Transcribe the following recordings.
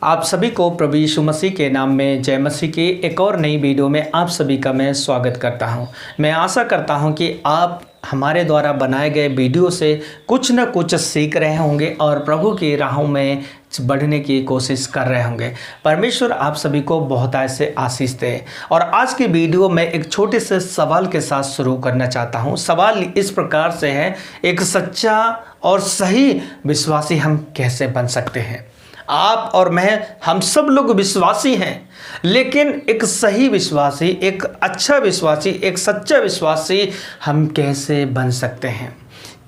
आप सभी को प्रभु यीशु मसीह के नाम में जय मसीह की एक और नई वीडियो में आप सभी का मैं स्वागत करता हूं। मैं आशा करता हूं कि आप हमारे द्वारा बनाए गए वीडियो से कुछ न कुछ सीख रहे होंगे और प्रभु की राहों में बढ़ने की कोशिश कर रहे होंगे। परमेश्वर आप सभी को बहुत ऐसे आशीष दे। और आज की वीडियो में एक छोटे से सवाल के साथ शुरू करना चाहता हूं। सवाल इस प्रकार से है, एक सच्चा और सही विश्वासी हम कैसे बन सकते हैं। आप और मैं, हम सब लोग विश्वासी हैं, लेकिन एक सही विश्वासी, एक अच्छा विश्वासी, एक सच्चा विश्वासी हम कैसे बन सकते हैं।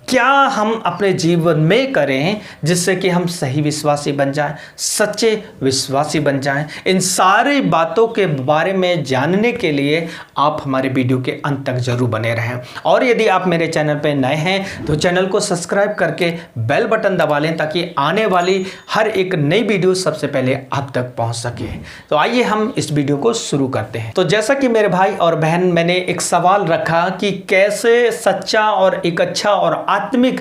क्या हम अपने जीवन में करें जिससे कि हम सही विश्वासी बन जाएं, सच्चे विश्वासी बन जाएं। इन सारी बातों के बारे में जानने के लिए आप हमारे वीडियो के अंत तक जरूर बने रहें। और यदि आप मेरे चैनल पर नए हैं तो चैनल को सब्सक्राइब करके बेल बटन दबा लें ताकि आने वाली हर एक नई वीडियो सबसे पहले आप तक पहुंच सके। तो आइए हम इस वीडियो को शुरू करते हैं। तो जैसा कि मेरे भाई और बहन, मैंने एक सवाल रखा कि कैसे सच्चा और एक अच्छा और आत्मिक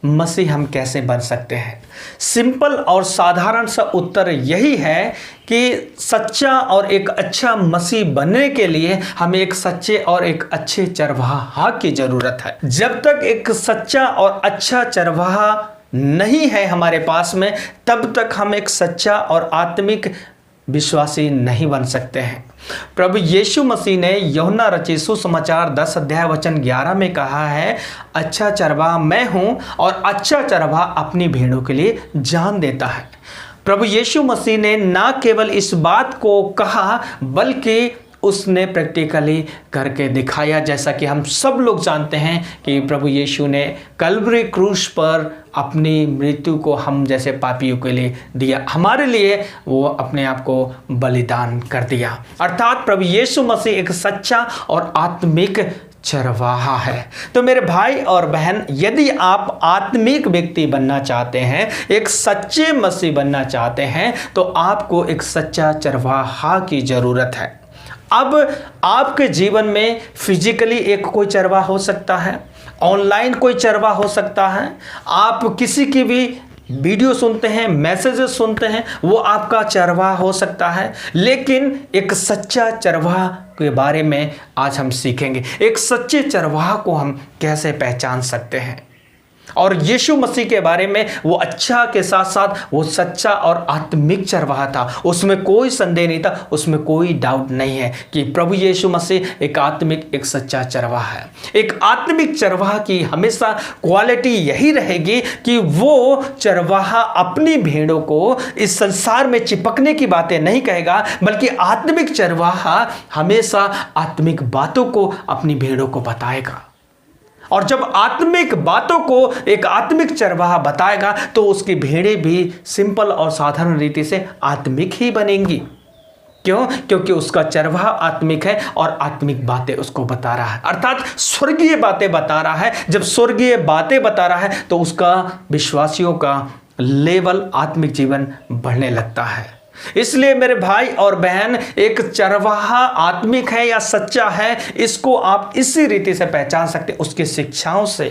मसीह हम कैसे बन सकते हैं। सिंपल और साधारण सा उत्तर यही है कि सच्चा और एक अच्छा मसीह बनने के लिए हमें एक सच्चे और एक अच्छे चरवाहा की जरूरत है। जब तक एक सच्चा और अच्छा चरवाहा नहीं है हमारे पास में, तब तक हम एक सच्चा और आत्मिक विश्वासी नहीं बन सकते हैं। प्रभु यीशु मसीह ने यूहन्ना रचित सुसमाचार 10 अध्याय वचन 11 में कहा है, अच्छा चरवाहा मैं हूं और अच्छा चरवाहा अपनी भेड़ों के लिए जान देता है। प्रभु यीशु मसीह ने ना केवल इस बात को कहा बल्कि उसने प्रैक्टिकली करके दिखाया। जैसा कि हम सब लोग जानते हैं कि प्रभु यीशु ने कल्वरी क्रूस पर अपनी मृत्यु को हम जैसे पापियों के लिए दिया, हमारे लिए वो अपने आप को बलिदान कर दिया। अर्थात प्रभु यीशु मसीह एक सच्चा और आत्मिक चरवाहा है। तो मेरे भाई और बहन, यदि आप आत्मिक व्यक्ति बनना चाहते हैं, एक सच्चे मसीह बनना चाहते हैं, तो आपको एक सच्चा चरवाहा की जरूरत है। अब आपके जीवन में फिजिकली एक कोई चरवाहा हो सकता है, ऑनलाइन कोई चरवाहा हो सकता है, आप किसी की भी वीडियो सुनते हैं, मैसेजेस सुनते हैं, वो आपका चरवाहा हो सकता है। लेकिन एक सच्चा चरवाहा के बारे में आज हम सीखेंगे। एक सच्चे चरवाहा को हम कैसे पहचान सकते हैं। और यीशु मसीह के बारे में, वो अच्छा के साथ साथ वो सच्चा और आत्मिक चरवाहा था, उसमें कोई संदेह नहीं था, उसमें कोई डाउट नहीं है कि प्रभु यीशु मसीह एक आत्मिक, एक सच्चा चरवाहा है। एक आत्मिक चरवाहा की हमेशा क्वालिटी यही रहेगी कि वो चरवाहा अपनी भेड़ों को इस संसार में चिपकने की बातें नहीं कहेगा, बल्कि आत्मिक चरवाहा हमेशा आत्मिक बातों को अपनी भेड़ों को बताएगा। और जब आत्मिक बातों को एक आत्मिक चरवाहा बताएगा तो उसकी भेड़ें भी सिंपल और साधारण रीति से आत्मिक ही बनेंगी। क्यों? क्योंकि उसका चरवाहा आत्मिक है और आत्मिक बातें उसको बता रहा है, अर्थात स्वर्गीय बातें बता रहा है। जब स्वर्गीय बातें बता रहा है तो उसका विश्वासियों का लेवल, आत्मिक जीवन बढ़ने लगता है। इसलिए मेरे भाई और बहन, एक चरवाहा आत्मिक है या सच्चा है, इसको आप इसी रीति से पहचान सकते हैं, उसकी शिक्षाओं से।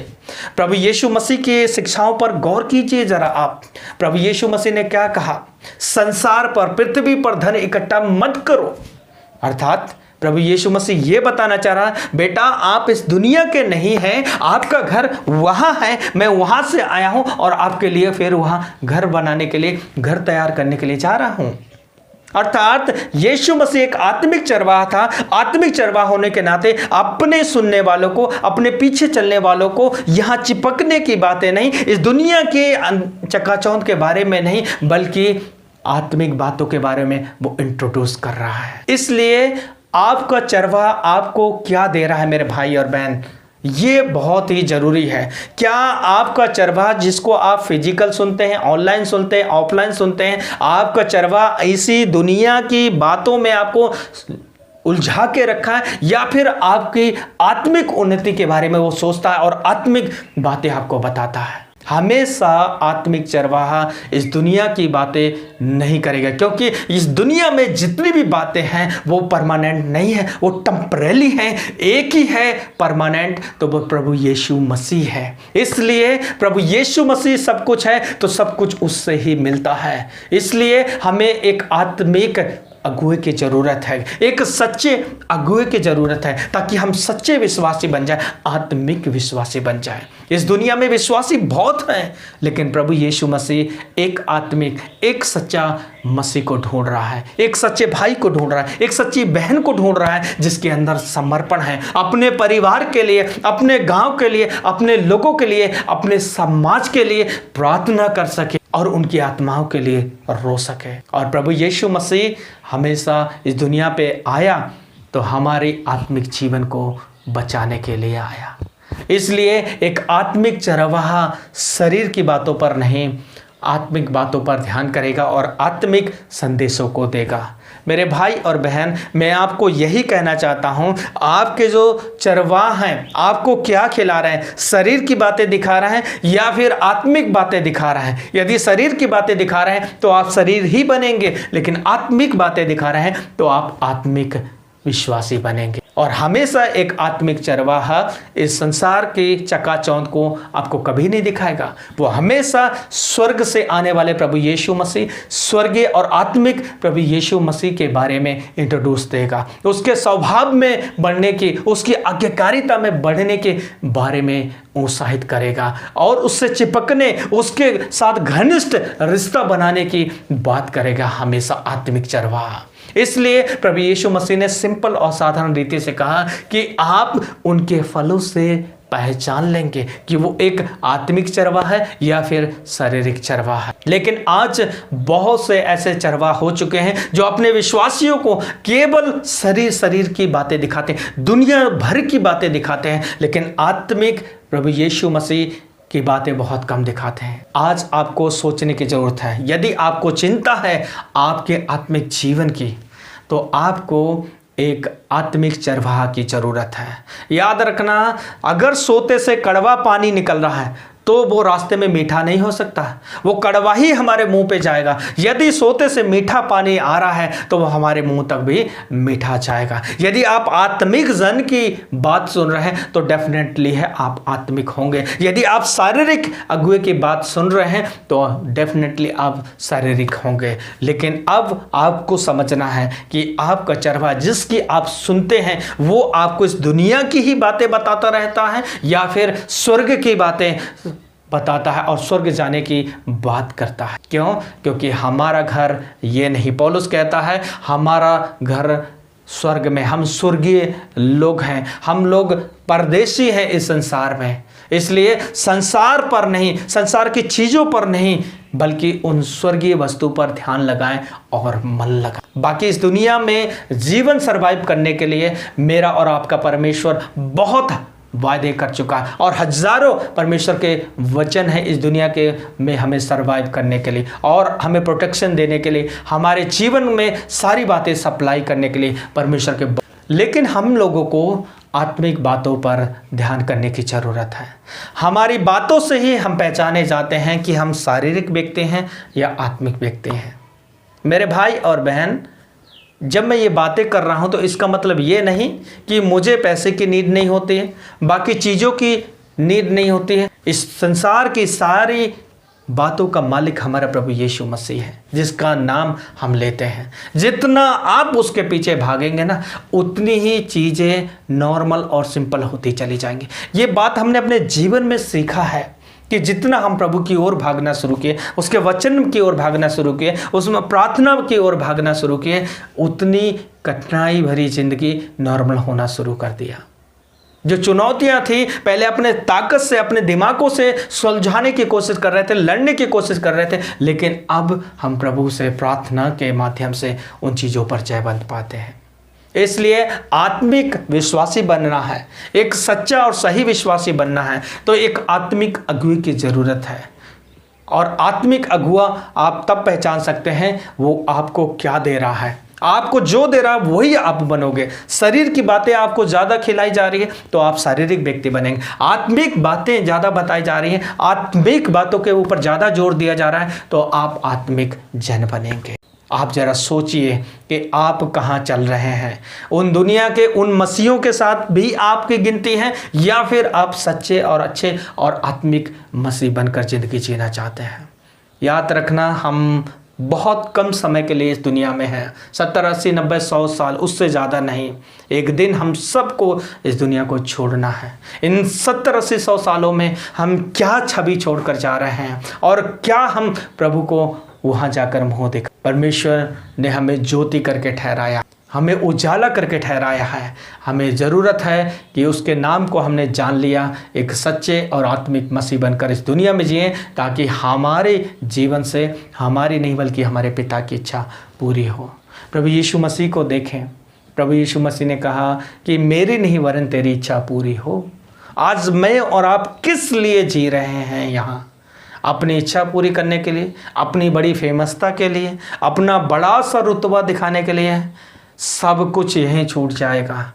प्रभु यीशु मसीह की शिक्षाओं पर गौर कीजिए जरा आप। प्रभु यीशु मसीह ने क्या कहा? संसार पर, पृथ्वी पर धन इकट्ठा मत करो। अर्थात प्रभु यीशु मसीह ये बताना चाह रहा है, बेटा आप इस दुनिया के नहीं हैं, आपका घर वहां है, मैं वहां से आया हूं और आपके लिए फिर वहां घर बनाने के लिए, घर तैयार करने के लिए जा रहा हूं। अर्थात यीशु मसीह एक आत्मिक चरवाहा था। आत्मिक चरवाहा होने के नाते अपने सुनने वालों को, अपने पीछे चलने वालों को यहां चिपकने की बातें नहीं, इस दुनिया के चकाचौंध के बारे में नहीं, बल्कि आत्मिक बातों के बारे में वो इंट्रोड्यूस कर रहा है। इसलिए आपका चरवाहा आपको क्या दे रहा है मेरे भाई और बहन, ये बहुत ही जरूरी है। क्या आपका चरवाहा, जिसको आप फिजिकल सुनते हैं, ऑनलाइन सुनते हैं, ऑफलाइन सुनते हैं, आपका चरवाहा इसी दुनिया की बातों में आपको उलझा के रखा है, या फिर आपकी आत्मिक उन्नति के बारे में वो सोचता है और आत्मिक बातें आपको बताता है? हमेशा आत्मिक चरवाहा इस दुनिया की बातें नहीं करेगा, क्योंकि इस दुनिया में जितनी भी बातें हैं वो परमानेंट नहीं है, वो टेम्परेरी है। एक ही है परमानेंट, तो वो प्रभु यीशु मसीह है। इसलिए प्रभु यीशु मसीह सब कुछ है, तो सब कुछ उससे ही मिलता है। इसलिए हमें एक आत्मिक अगुए की ज़रूरत है, एक सच्चे अगुए की ज़रूरत है, ताकि हम सच्चे विश्वासी बन जाए, आत्मिक विश्वासी बन जाए। इस दुनिया में विश्वासी बहुत हैं, लेकिन प्रभु यीशु मसीह एक आत्मिक, एक सच्चा मसीह को ढूंढ रहा है, एक सच्चे भाई को ढूंढ रहा है, एक सच्ची बहन को ढूंढ रहा है, जिसके अंदर समर्पण है, अपने परिवार के लिए, अपने गांव के लिए, अपने लोगों के लिए, अपने समाज के लिए प्रार्थना कर सके और उनकी आत्माओं के लिए रो सके। और प्रभु यीशु मसीह हमेशा इस दुनिया पे आया तो हमारे आत्मिक जीवन को बचाने के लिए आया। इसलिए एक आत्मिक चरवाहा शरीर की बातों पर नहीं, आत्मिक बातों पर ध्यान करेगा और आत्मिक संदेशों को देगा। मेरे भाई और बहन, मैं आपको यही कहना चाहता हूँ, आपके जो चरवाह हैं आपको क्या खिला रहे हैं? शरीर की बातें दिखा रहे हैं या फिर आत्मिक बातें दिखा रहे हैं? यदि शरीर की बातें दिखा रहे हैं तो आप शरीर ही बनेंगे, लेकिन आत्मिक बातें दिखा रहे हैं तो आप आत्मिक विश्वासी बनेंगे। और हमेशा एक आत्मिक चरवाहा इस संसार की चकाचौंध को आपको कभी नहीं दिखाएगा। वो हमेशा स्वर्ग से आने वाले प्रभु यीशु मसीह, स्वर्गीय और आत्मिक प्रभु यीशु मसीह के बारे में इंट्रोड्यूस देगा, उसके स्वभाव में बढ़ने की, उसकी आज्ञाकारिता में बढ़ने के बारे में उत्साहित करेगा और उससे चिपकने, उसके साथ घनिष्ठ रिश्ता बनाने की बात करेगा हमेशा आत्मिक चरवाहा। इसलिए प्रभु यीशु मसीह ने सिंपल और साधारण रीति से कहा कि आप उनके फलों से पहचान लेंगे कि वो एक आत्मिक चरवाहा है या फिर शारीरिक चरवाहा है। लेकिन आज बहुत से ऐसे चरवाहा हो चुके हैं जो अपने विश्वासियों को केवल शरीर की बातें दिखाते हैं, दुनिया भर की बातें दिखाते हैं, लेकिन आत्मिक प्रभु यीशु मसीह की बातें बहुत कम दिखाते हैं। आज आपको सोचने की जरूरत है। यदि आपको चिंता है आपके आत्मिक जीवन की, तो आपको एक आत्मिक चरवाहा की जरूरत है। याद रखना, अगर सोते से कड़वा पानी निकल रहा है तो वो रास्ते में मीठा नहीं हो सकता, वो कड़वा ही हमारे मुंह पे जाएगा। यदि सोते से मीठा पानी आ रहा है तो वो हमारे मुंह तक भी मीठा जाएगा। यदि आप आत्मिक जन की बात सुन रहे हैं तो डेफिनेटली है आप आत्मिक होंगे। यदि आप शारीरिक अगुए की बात सुन रहे हैं तो डेफिनेटली आप शारीरिक होंगे। लेकिन अब आपको समझना है कि आपका चरवाहा जिसकी आप सुनते हैं वो आपको इस दुनिया की ही बातें बताता रहता है या फिर स्वर्ग की बातें बताता है और स्वर्ग जाने की बात करता है। क्यों? क्योंकि हमारा घर ये नहीं। पौलुस कहता है हमारा घर स्वर्ग में, हम स्वर्गीय लोग हैं, हम लोग परदेशी हैं इस संसार में। इसलिए संसार पर नहीं, संसार की चीज़ों पर नहीं, बल्कि उन स्वर्गीय वस्तु पर ध्यान लगाएं और मन लगाएं। बाकी इस दुनिया में जीवन सरवाइव करने के लिए मेरा और आपका परमेश्वर बहुत वायदे कर चुका है और हजारों परमेश्वर के वचन है इस दुनिया के में हमें सरवाइव करने के लिए और हमें प्रोटेक्शन देने के लिए, हमारे जीवन में सारी बातें सप्लाई करने के लिए परमेश्वर के। लेकिन हम लोगों को आत्मिक बातों पर ध्यान करने की ज़रूरत है। हमारी बातों से ही हम पहचाने जाते हैं कि हम शारीरिक व्यक्ति हैं या आत्मिक व्यक्ति हैं। मेरे भाई और बहन, जब मैं ये बातें कर रहा हूँ तो इसका मतलब ये नहीं कि मुझे पैसे की नीड नहीं होती है, बाकी चीज़ों की नीड नहीं होती है। इस संसार की सारी बातों का मालिक हमारा प्रभु यीशु मसीह है, जिसका नाम हम लेते हैं। जितना आप उसके पीछे भागेंगे ना, उतनी ही चीज़ें नॉर्मल और सिंपल होती चली जाएंगी। ये बात हमने अपने जीवन में सीखा है कि जितना हम प्रभु की ओर भागना शुरू किए, उसके वचन की ओर भागना शुरू किए, उसमें प्रार्थना की ओर भागना शुरू किए, उतनी कठिनाई भरी जिंदगी नॉर्मल होना शुरू कर दिया। जो चुनौतियां थी, पहले अपने ताकत से, अपने दिमागों से सुलझाने की कोशिश कर रहे थे, लड़ने की कोशिश कर रहे थे, लेकिन अब हम प्रभु से प्रार्थना के माध्यम से उन चीज़ों पर जय बंद पाते हैं। इसलिए आत्मिक विश्वासी बनना है, एक सच्चा और सही विश्वासी बनना है, तो एक आत्मिक अगुए की ज़रूरत है। और आत्मिक अगुआ आप तब पहचान सकते हैं वो आपको क्या दे रहा है, आपको जो दे रहा है वही आप बनोगे। शरीर की बातें आपको ज़्यादा खिलाई जा रही है तो आप शारीरिक व्यक्ति बनेंगे। आत्मिक बातें ज़्यादा बताई जा रही हैं, आत्मिक बातों के ऊपर ज़्यादा जोर दिया जा रहा है तो आप आत्मिक जन बनेंगे। आप जरा सोचिए कि आप कहाँ चल रहे हैं। उन दुनिया के उन मसीहों के साथ भी आपकी गिनती है या फिर आप सच्चे और अच्छे और आत्मिक मसीह बनकर ज़िंदगी जीना चाहते हैं। याद रखना, हम बहुत कम समय के लिए इस दुनिया में हैं, 70, 80, 90, 100 साल, उससे ज़्यादा नहीं। एक दिन हम सबको इस दुनिया को छोड़ना है। इन 70, 80, 100 सालों में हम क्या छवि छोड़कर जा रहे हैं और क्या हम प्रभु को वहाँ जाकर मुँह दिखा। परमेश्वर ने हमें ज्योति करके ठहराया, हमें उजाला करके ठहराया है। हमें ज़रूरत है कि उसके नाम को हमने जान लिया, एक सच्चे और आत्मिक मसीह बनकर इस दुनिया में जिए, ताकि हमारे जीवन से हमारी नहीं बल्कि हमारे पिता की इच्छा पूरी हो। प्रभु यीशु मसीह को देखें। प्रभु यीशु मसीह ने कहा कि मेरी नहीं वरन तेरी इच्छा पूरी हो। आज मैं और आप किस लिए जी रहे हैं यहाँ? अपनी इच्छा पूरी करने के लिए, अपनी बड़ी फेमसता के लिए, अपना बड़ा सा रुतबा दिखाने के लिए? सब कुछ यहीं छूट जाएगा,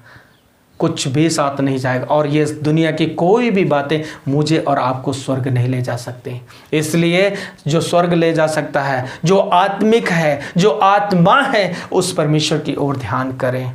कुछ भी साथ नहीं जाएगा। और ये दुनिया की कोई भी बातें मुझे और आपको स्वर्ग नहीं ले जा सकती। इसलिए जो स्वर्ग ले जा सकता है, जो आत्मिक है, जो आत्मा है, उस परमेश्वर की ओर ध्यान करें,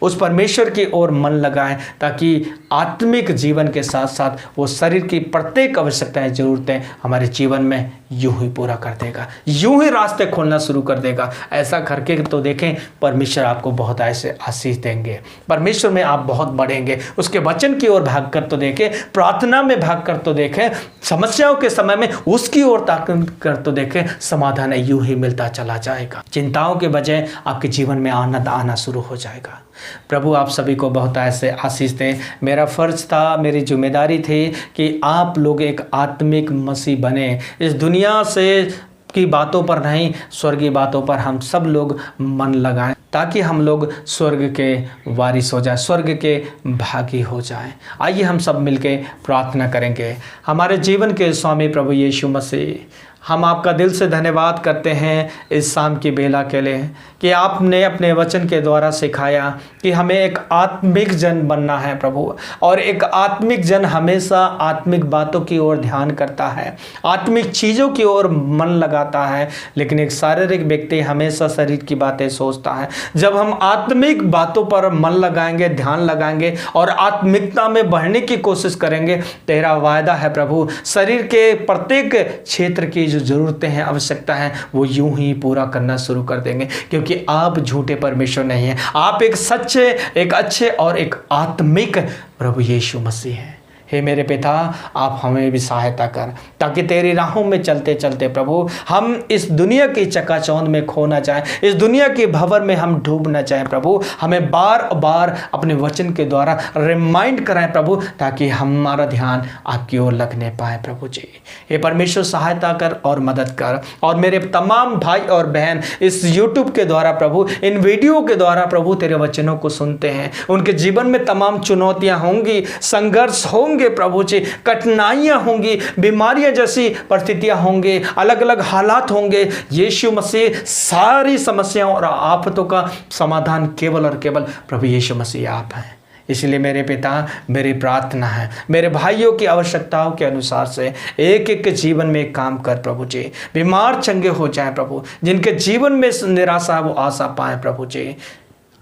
उस परमेश्वर की ओर मन लगाएं, ताकि आत्मिक जीवन के साथ साथ वो शरीर की प्रत्येक आवश्यकताएं, ज़रूरतें हमारे जीवन में यूं ही पूरा कर देगा, यूं ही रास्ते खोलना शुरू कर देगा। ऐसा करके तो देखें, परमेश्वर आपको बहुत ऐसे आशीष देंगे, परमेश्वर में आप बहुत बढ़ेंगे। उसके वचन की ओर भाग कर तो देखें, प्रार्थना में भाग कर तो देखें, समस्याओं के समय में उसकी ओर ताकत कर तो देखें, समाधान यूं ही मिलता चला जाएगा। चिंताओं के बजाय आपके जीवन में आनंद आना शुरू हो जाएगा। प्रभु आप सभी को बहुत ऐसे आशीष दें। मेरा फ़र्ज था, मेरी जिम्मेदारी थी कि आप लोग एक आत्मिक मसीह बने। इस दुनिया से की बातों पर नहीं, स्वर्गीय बातों पर हम सब लोग मन लगाएं, ताकि हम लोग स्वर्ग के वारिस हो जाएं, स्वर्ग के भागी हो जाएं। आइए हम सब मिलके प्रार्थना करेंगे। हमारे जीवन के स्वामी प्रभु यीशु मसीह, हम आपका दिल से धन्यवाद करते हैं इस शाम की बेला के लिए कि आपने अपने वचन के द्वारा सिखाया कि हमें एक आत्मिक जन बनना है प्रभु। और एक आत्मिक जन हमेशा आत्मिक बातों की ओर ध्यान करता है, आत्मिक चीज़ों की ओर मन लगाता है, लेकिन एक शारीरिक व्यक्ति हमेशा शरीर की बातें सोचता है। जब हम आत्मिक बातों पर मन लगाएंगे, ध्यान लगाएंगे और आत्मिकता में बढ़ने की कोशिश करेंगे, तेरा वायदा है प्रभु, शरीर के प्रत्येक क्षेत्र की जो ज़रूरतें हैं, आवश्यकता है, वो यूं ही पूरा करना शुरू कर देंगे, क्योंकि आप झूठे परमेश्वर नहीं हैं। आप एक सच्चे, एक अच्छे और एक आत्मिक प्रभु यीशु मसीह हैं। हे मेरे पिता, आप हमें भी सहायता कर, ताकि तेरी राहों में चलते चलते प्रभु हम इस दुनिया की चकाचौंध में खो ना जाएं, इस दुनिया के भंवर में हम डूब ना जाएं प्रभु। हमें बार बार अपने वचन के द्वारा रिमाइंड कराएं प्रभु, ताकि हमारा ध्यान आपकी ओर लगने पाए प्रभु जी। हे परमेश्वर, सहायता कर और मदद कर। और मेरे तमाम भाई और बहन इस यूट्यूब के द्वारा प्रभु, इन वीडियो के द्वारा प्रभु तेरे वचनों को सुनते हैं, उनके जीवन में तमाम चुनौतियाँ होंगी, संघर्ष होंगे प्रभु जी, कठिनाइयां होंगी, बीमारियां जैसी परिस्थितियां होंगे, अलग अलग हालात होंगे। यीशु मसीह सारी समस्याओं और आफतों का समाधान केवल और केवल प्रभु यीशु मसीह आप हैं। इसलिए मेरे पिता, मेरी प्रार्थना है, मेरे भाइयों की आवश्यकताओं के अनुसार से एक एक के जीवन में काम कर प्रभु जी। बीमार चंगे हो जाएं प्रभु, जिनके जीवन में निराशा वो आशा पाएं प्रभु जी।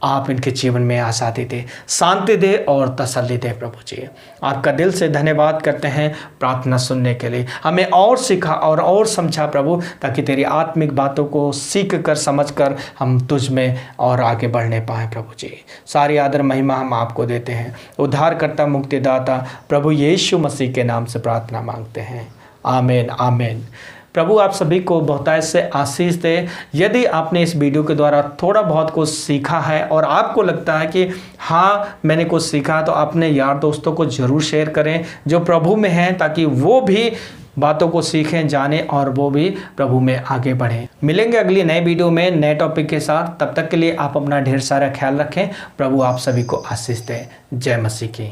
आप इनके जीवन में आज़ादी दे, शांति दे और तसल्ली दे प्रभु जी। आपका दिल से धन्यवाद करते हैं प्रार्थना सुनने के लिए। हमें और सिखा और समझा प्रभु, ताकि तेरी आत्मिक बातों को सीख कर समझ कर हम तुझ में और आगे बढ़ने पाएँ प्रभु जी। सारी आदर महिमा हम आपको देते हैं। उद्धारकर्ता मुक्तिदाता प्रभु यीशु मसीह के नाम से प्रार्थना मांगते हैं, आमीन आमीन। प्रभु आप सभी को बहुतायत से आशीष दे। यदि आपने इस वीडियो के द्वारा थोड़ा बहुत कुछ सीखा है और आपको लगता है कि हाँ मैंने कुछ सीखा, तो अपने यार दोस्तों को ज़रूर शेयर करें जो प्रभु में हैं, ताकि वो भी बातों को सीखें, जानें और वो भी प्रभु में आगे बढ़ें। मिलेंगे अगली नए वीडियो में नए टॉपिक के साथ। तब तक के लिए आप अपना ढेर सारा ख्याल रखें। प्रभु आप सभी को आशीष दें। जय मसीह की।